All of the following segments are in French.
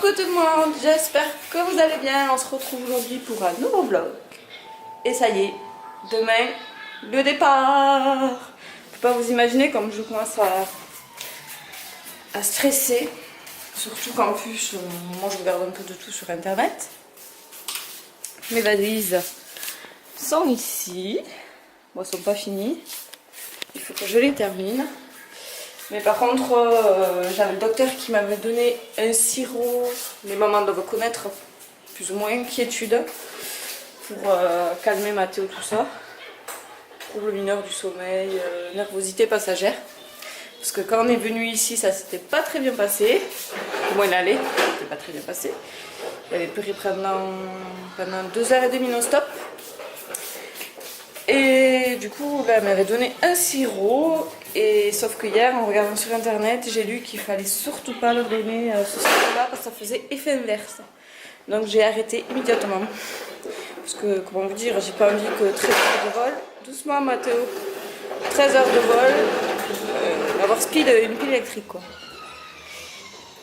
Coucou tout le monde, j'espère que vous allez bien. On se retrouve aujourd'hui pour un nouveau vlog. Et ça y est, demain, le départ. Je ne peux pas vous imaginer comme je commence à stresser. Surtout qu'en plus, moi je regarde un peu de tout sur internet. Mes valises sont ici. Bon, elles ne sont pas finies. Il faut que je les termine. Mais par contre, j'avais le docteur qui m'avait donné un sirop. Les mamans doivent connaître plus ou moins inquiétude pour calmer Mathéo, tout ça. Trouble mineur du sommeil, nervosité passagère. Parce que quand on est venu ici, ça s'était pas très bien passé. Au moins l'aller, c'était pas très bien passé. Il avait pleuré pendant 2h30 non-stop. Et du coup, là, elle m'avait donné un sirop. Et sauf que hier, en regardant sur internet, j'ai lu qu'il fallait surtout pas leur donner ce sirop-là parce que ça faisait effet inverse. Donc j'ai arrêté immédiatement. Parce que, comment vous dire, j'ai pas envie que 13 heures de vol, doucement Mathéo, 13 heures de vol, avoir speed une pile électrique quoi.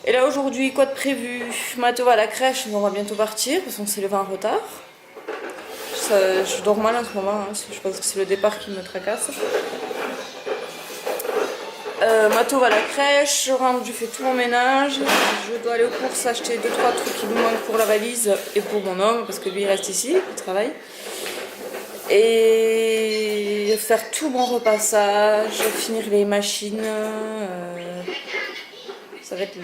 Et là aujourd'hui, quoi de prévu? Mathéo va à la crèche, on va bientôt partir parce qu'on s'est levé en retard. Je dors mal en ce moment, hein, je pense que c'est le départ qui me tracasse. Mathéo va à la crèche, je rentre, je fais tout mon ménage, je dois aller aux courses acheter 2-3 trucs qui nous manquent pour la valise et pour mon homme parce que lui il reste ici, il travaille. Et faire tout mon repassage, finir les machines, ça va être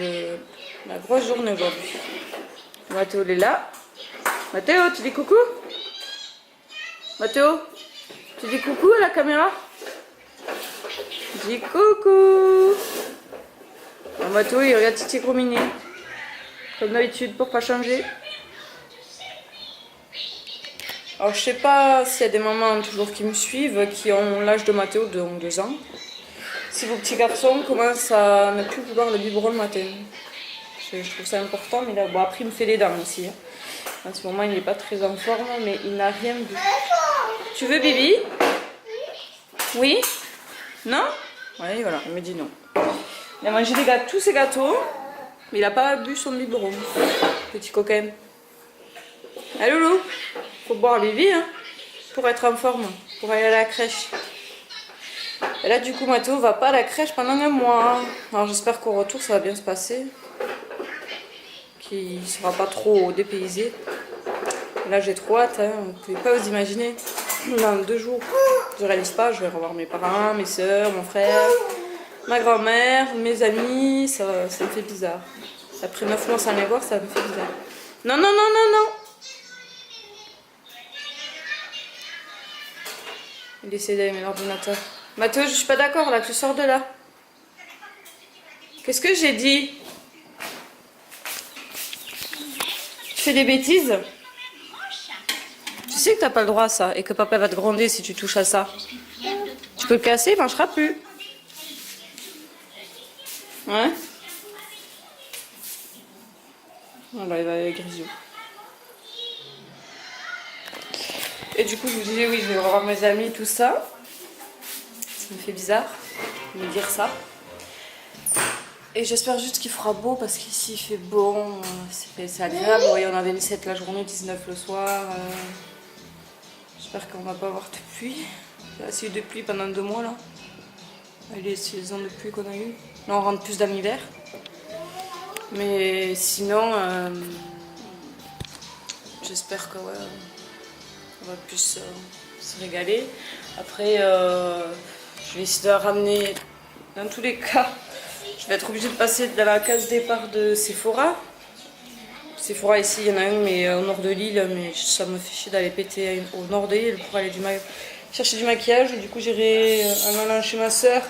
la grosse journée aujourd'hui. Mathéo il est là. Mathéo, tu dis coucou? Mathéo, tu dis coucou à la caméra? Dis coucou. Mathéo il regarde Titi Gros Minet comme d'habitude pour pas changer. Alors je sais pas s'il y a des mamans toujours qui me suivent qui ont l'âge de Mathéo de 2 ans. Si vos petits garçons commencent à ne plus vouloir le biberon le matin. Je trouve ça important, mais là, bon, après il me fait les dents aussi. En ce moment il n'est pas très en forme, mais il n'a rien vu. Tu veux Bibi? Oui? Non? Oui, voilà, il me dit non. Il a mangé tous ses gâteaux, mais il n'a pas bu son biberon. Petit coquin. Ah loulou, faut boire Bibi hein, pour être en forme, pour aller à la crèche. Et là du coup Mathéo va pas à la crèche pendant un mois. Alors j'espère qu'au retour ça va bien se passer. Qu'il ne sera pas trop dépaysé. Là j'ai trop hâte, hein. Vous ne pouvez pas vous imaginer. Dans 2 jours, je réalise pas, je vais revoir mes parents, mes soeurs, mon frère, ma grand-mère, mes amis, ça me fait bizarre. Après 9 mois sans les voir, ça me fait bizarre. Non, non, non, non, non. Il essaie d'allumer l'ordinateur. Mathéo, je suis pas d'accord là, tu sors de là. Qu'est-ce que j'ai dit? Tu fais des bêtises? Tu sais que t'as pas le droit à ça et que papa va te gronder si tu touches à ça. Tu peux le casser, il marchera plus. Ouais. Voilà, il va avec Grisou. Et du coup, je vous disais, oui, je vais revoir mes amis, tout ça. Ça me fait bizarre de me dire ça. Et j'espère juste qu'il fera beau parce qu'ici il fait bon, c'est agréable. Vous voyez, on avait 17 la journée, 19 le soir. J'espère qu'on va pas avoir de pluie. Il y a assez eu de pluie pendant 2 mois là. Les saisons de pluie qu'on a eu. Là on rentre plus dans l'hiver. Mais sinon, j'espère que ouais, on va plus se régaler. Après, je vais essayer de ramener, dans tous les cas, je vais être obligée de passer dans la case départ de Sephora. Sephora ici, il y en a un mais au nord de l'île, mais ça me fait chier d'aller péter au nord de l'île pour aller chercher du maquillage. Du coup j'irai en allant chez ma soeur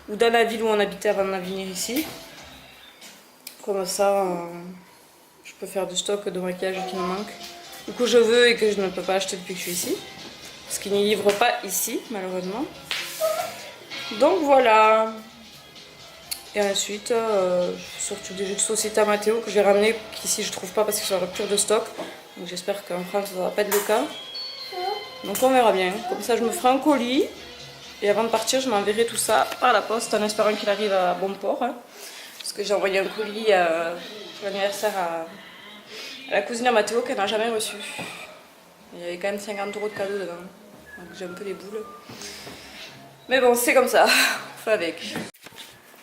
ou dans la ville où on habitait avant de venir ici. Comme ça, je peux faire du stock de maquillage qui me manque. Du coup je veux et que je ne peux pas acheter depuis que je suis ici. Parce qu'ils n'y livrent pas ici malheureusement. Donc voilà. Et ensuite, surtout des jeux de société à Mathéo que j'ai ramené qu'ici je trouve pas parce qu'ils sont en rupture de stock. Donc j'espère qu'en France ça va pas être le cas. Donc on verra bien. Comme ça je me ferai un colis. Et avant de partir je m'enverrai tout ça par la poste en espérant qu'il arrive à bon port. Hein. Parce que j'ai envoyé un colis l'anniversaire à la cousine de Mathéo qu'elle n'a jamais reçu. Il y avait quand même 50 € de cadeaux dedans. Donc j'ai un peu les boules. Mais bon, c'est comme ça. On fait avec.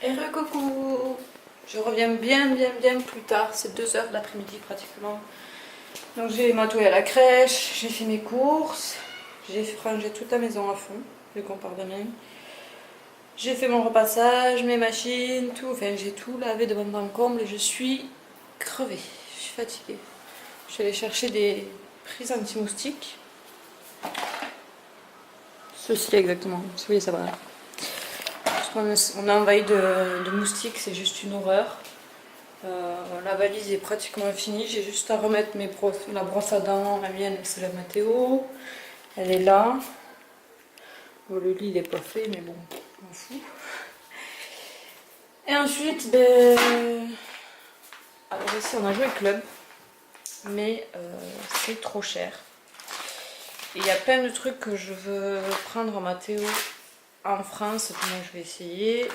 Et coucou. Je reviens bien plus tard. C'est 2 h de l'après-midi pratiquement. Donc j'ai Mathéo à la crèche. J'ai fait mes courses. J'ai rangé toute la maison à fond. Vu qu'on part demain. J'ai fait mon repassage, mes machines, tout. Enfin, j'ai tout lavé de bon en comble et je suis crevée. Je suis fatiguée. Je suis allée chercher des prises anti-moustiques. Ceci exactement. Oui, ça va. Parce qu'on est envahi de moustiques, c'est juste une horreur. La valise est pratiquement finie. J'ai juste à remettre la brosse à dents. La mienne, c'est la Mathéo. Elle est là. Bon, le lit, il est pas fait, mais bon, on m'en fout. Et ensuite, alors ici, on a joué club. Mais c'est trop cher. Et il y a plein de trucs que je veux prendre en Mathéo en France. Moi je vais essayer.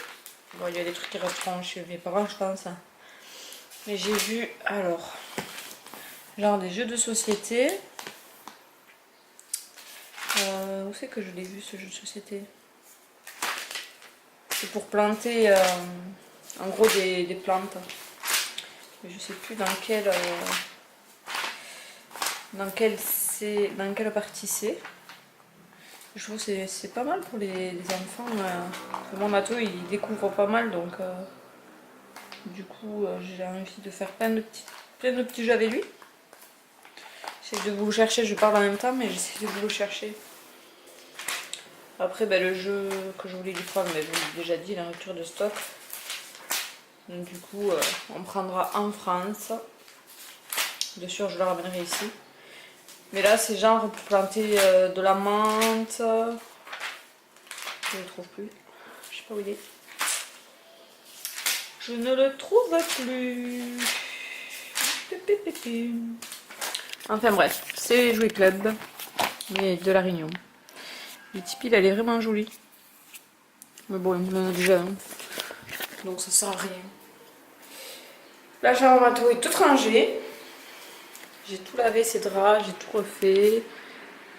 Bon, il y a des trucs qui resteront chez mes parents, je pense. Mais j'ai vu, alors, genre des jeux de société. Où c'est que je l'ai vu ce jeu de société? C'est pour planter en gros des plantes. Mais je sais plus dans quelle partie c'est. Je trouve que c'est pas mal pour les enfants. Mon Mathéo il découvre pas mal, donc du coup j'ai envie de faire plein de petits jeux avec lui. J'essaie de vous le chercher, je parle en même temps, mais j'essaie de vous le chercher. Après le jeu que je voulais lui prendre, mais je vous l'ai déjà dit, la rupture de stock. Donc du coup on prendra en France. Bien sûr je le ramènerai ici. Mais là, c'est genre pour planter de la menthe. Je ne le trouve plus. Je sais pas où il est. Je ne le trouve plus. Enfin bref, c'est Jouer Club. Mais de la Réunion. Le Tipeee, elle est vraiment jolie. Mais bon, il en a déjà un. Donc ça sert à rien. La chambre à Mathéo est toute rangée. J'ai tout lavé ses draps, j'ai tout refait.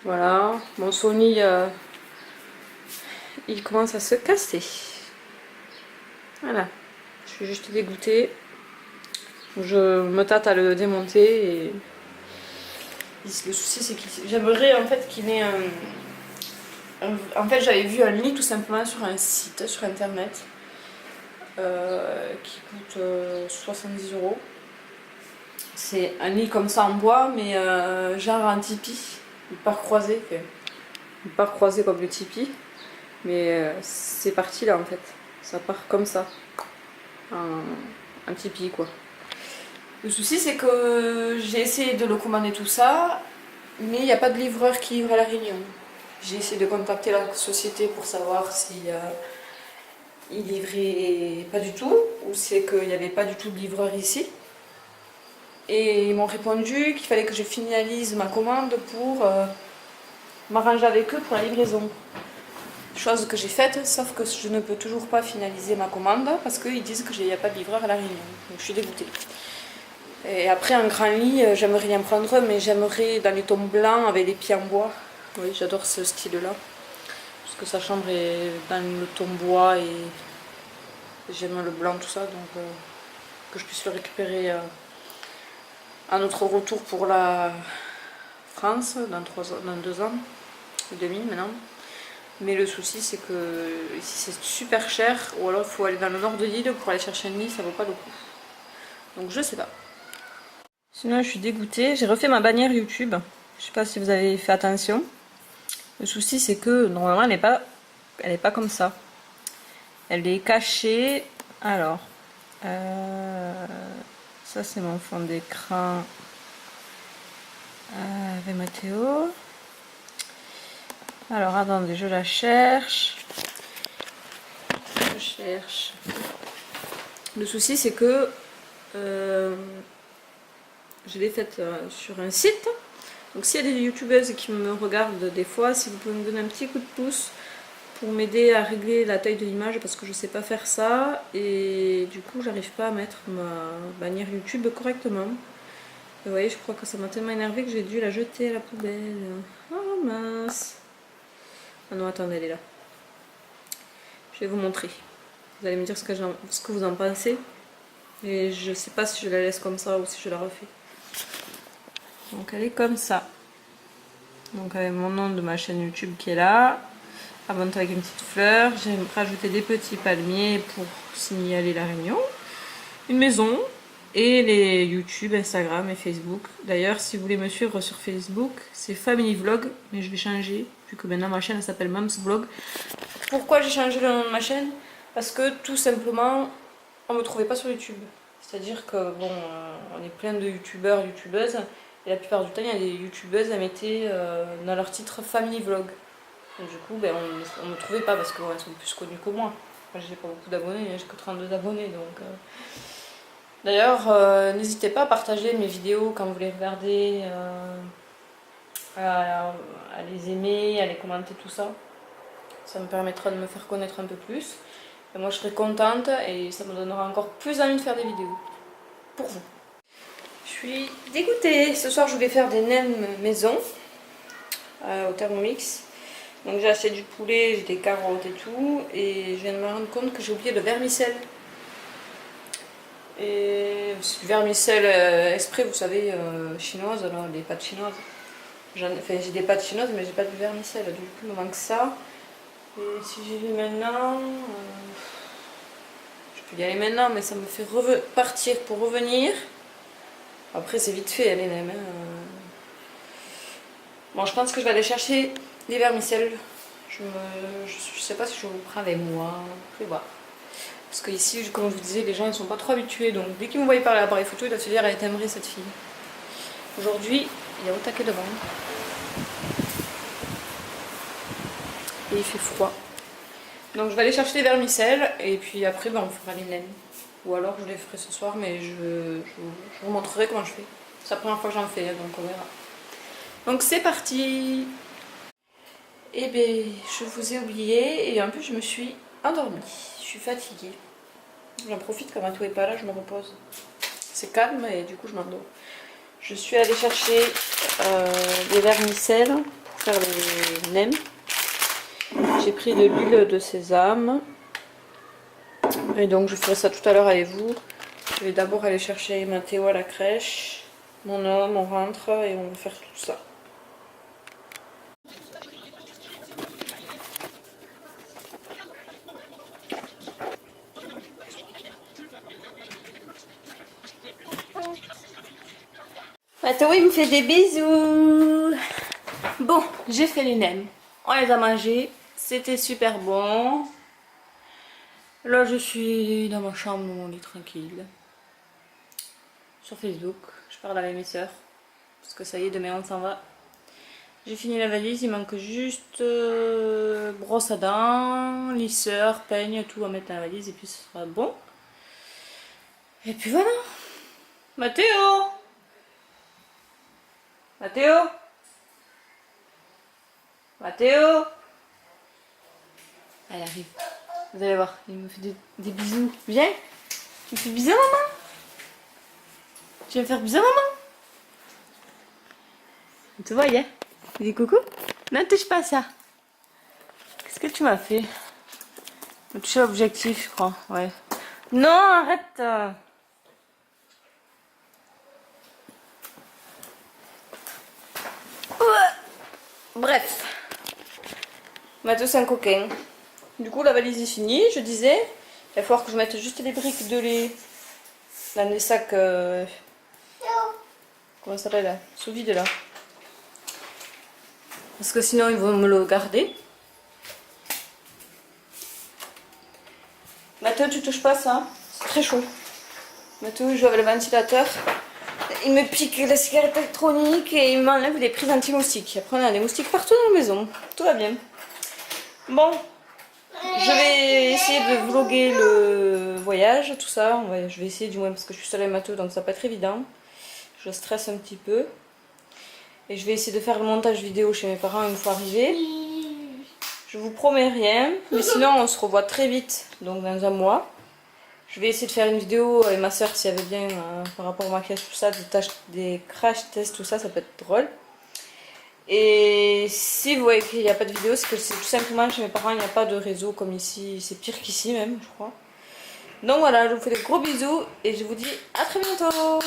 Voilà. Mon Sony, il commence à se casser. Voilà. Je suis juste dégoûtée. Je me tâte à le démonter. Et le souci, c'est que j'aimerais en fait qu'il ait En fait, j'avais vu un lit tout simplement sur un site, sur internet, qui coûte 70 €. C'est un lit comme ça en bois, mais genre en tipi, il part croisé. Il part croisé comme le tipi, mais c'est parti là en fait. Ça part comme ça, un tipi quoi. Le souci c'est que j'ai essayé de le commander tout ça, mais il n'y a pas de livreur qui livre à La Réunion. J'ai essayé de contacter la société pour savoir si ils livraient pas du tout, ou c'est qu'il n'y avait pas du tout de livreur ici. Et ils m'ont répondu qu'il fallait que je finalise ma commande pour m'arranger avec eux pour la livraison. Chose que j'ai faite, sauf que je ne peux toujours pas finaliser ma commande parce qu'ils disent qu'il n'y a pas de livreur à La Réunion. Donc je suis dégoûtée. Et après, un grand lit, j'aimerais rien prendre, mais j'aimerais dans les tons blancs avec les pieds en bois. Oui, j'adore ce style-là. Parce que sa chambre est dans le ton bois et j'aime le blanc, tout ça. Donc que je puisse le récupérer à notre retour pour la France dans 2 ans et demi maintenant. Mais le souci c'est que ici c'est super cher, ou alors il faut aller dans le nord de l'île pour aller chercher un lit, ça vaut pas le coup. Donc je sais pas. Sinon je suis dégoûtée, j'ai refait ma bannière YouTube. Je sais pas si vous avez fait attention. Le souci c'est que normalement elle est pas comme ça. Elle est cachée. Alors ça c'est mon fond d'écran avec Mathéo. Alors attendez, je la cherche. Le souci c'est que je l'ai faite sur un site. Donc s'il y a des youtubeuses qui me regardent des fois, si vous pouvez me donner un petit coup de pouce pour m'aider à régler la taille de l'image parce que je sais pas faire ça et du coup j'arrive pas à mettre ma bannière YouTube correctement. Vous voyez, je crois que ça m'a tellement énervé que j'ai dû la jeter à la poubelle. Oh mince. Ah non, attendez, elle est là. Je vais vous montrer. Vous allez me dire ce que vous en pensez. Et je sais pas si je la laisse comme ça ou si je la refais. Donc elle est comme ça. Donc avec mon nom de ma chaîne YouTube qui est là. Abonne-toi avec une petite fleur. J'ai rajouté des petits palmiers pour signaler la réunion. Une maison. Et les YouTube, Instagram et Facebook. D'ailleurs, si vous voulez me suivre sur Facebook, c'est Family Vlog. Mais je vais changer, vu que maintenant ma chaîne s'appelle Mams Vlog. Pourquoi j'ai changé le nom de ma chaîne? Parce que tout simplement, on me trouvait pas sur YouTube. C'est-à-dire que bon, on est plein de youtubeurs, youtubeuses. Et la plupart du temps, il y a des youtubeuses à mettre dans leur titre Family Vlog. Donc du coup, ben, on me trouvait pas parce qu'elles sont plus connues que moi. Moi, j'ai pas beaucoup d'abonnés, j'ai que 32 abonnés. Donc, d'ailleurs, n'hésitez pas à partager mes vidéos quand vous les regardez, à les aimer, à les commenter, tout ça. Ça me permettra de me faire connaître un peu plus. Et moi, je serai contente et ça me donnera encore plus envie de faire des vidéos. Pour vous. Je suis dégoûtée. Ce soir, je voulais faire des nems maison au Thermomix. Donc j'ai acheté du poulet, j'ai des carottes et tout. Et je viens de me rendre compte que j'ai oublié le vermicelle. Et c'est du vermicelle exprès, vous savez, chinoise, là, les pâtes chinoises. Enfin, j'ai des pâtes chinoises, mais j'ai pas de vermicelle. Du coup, il me manque ça. Et si j'y vais maintenant, je peux y aller maintenant, mais ça me fait partir pour revenir. Après, c'est vite fait, les nems. Bon, je pense que je vais aller chercher les vermicelles. Je sais pas si je vous prends avec moi. Je vais voir. Parce que ici, comme je vous disais, les gens ils sont pas trop habitués. Donc dès qu'ils me voient par l'appareil photo, ils doivent se dire elle est timbrée cette fille. Aujourd'hui, il y a au taquet de vent. Et il fait froid. Donc je vais aller chercher les vermicelles. Et puis après, ben, on fera les nems. Ou alors je les ferai ce soir, mais je vous montrerai comment je fais. C'est la première fois que j'en fais, donc on verra. Donc c'est parti. Et bien, je vous ai oublié. Et en plus, je me suis endormie. Je suis fatiguée. J'en profite quand Matou est pas là, je me repose. C'est calme et du coup je m'endors. Je suis allée chercher des vermicelles pour faire les nems. J'ai pris de l'huile de sésame. Et donc je ferai ça tout à l'heure avec vous. Je vais d'abord aller chercher Mathéo à la crèche. Mon homme, on rentre et on va faire tout ça. Mathéo il me fait des bisous. Bon, j'ai fait les nems. On les a mangés. C'était super bon. Là je suis dans ma chambre, dans mon lit tranquille. Sur Facebook. Je parle avec mes soeurs. Parce que ça y est, demain on s'en va. J'ai fini la valise, il manque juste brosse à dents, lisseur, peigne, tout à mettre dans la valise et puis ce sera bon. Et puis voilà. Mathéo! Mathéo! Mathéo! Elle arrive. Vous allez voir, il me fait des bisous. Viens! Tu me fais bisous maman? Tu vas me faire bisous maman? Tu vois, hein? Il dit coucou? Ne touche pas à ça. Qu'est-ce que tu m'as fait? Tu as touché l'objectif, je crois. Ouais. Non, arrête! Bref. Mathéo, c'est un coquin. Du coup, la valise est finie. Je disais, il va falloir que je mette juste les briques de lait dans les sacs. Comment ça s'appelle là? Sous vide là. Parce que sinon, ils vont me le garder. Mathéo, tu touches pas ça? C'est très chaud. Mathéo, il joue avec le ventilateur. Il me pique la cigarette électronique et il m'enlève les prises anti-moustiques. Après, on a des moustiques partout dans la maison. Tout va bien. Bon, je vais essayer de vlogger le voyage, tout ça. Je vais essayer du moins parce que je suis seule avec Mathéo, donc ça va pas être évident. Je stresse un petit peu. Et je vais essayer de faire le montage vidéo chez mes parents une fois arrivé. Je vous promets rien, mais sinon on se revoit très vite, donc dans un mois. Je vais essayer de faire une vidéo avec ma soeur si elle veut bien par rapport au maquillage, tout ça, des crash tests, tout ça, ça peut être drôle. Et si vous voyez qu'il n'y a pas de vidéo, c'est que c'est tout simplement chez mes parents, il n'y a pas de réseau comme ici, c'est pire qu'ici même, je crois. Donc voilà, je vous fais des gros bisous et je vous dis à très bientôt.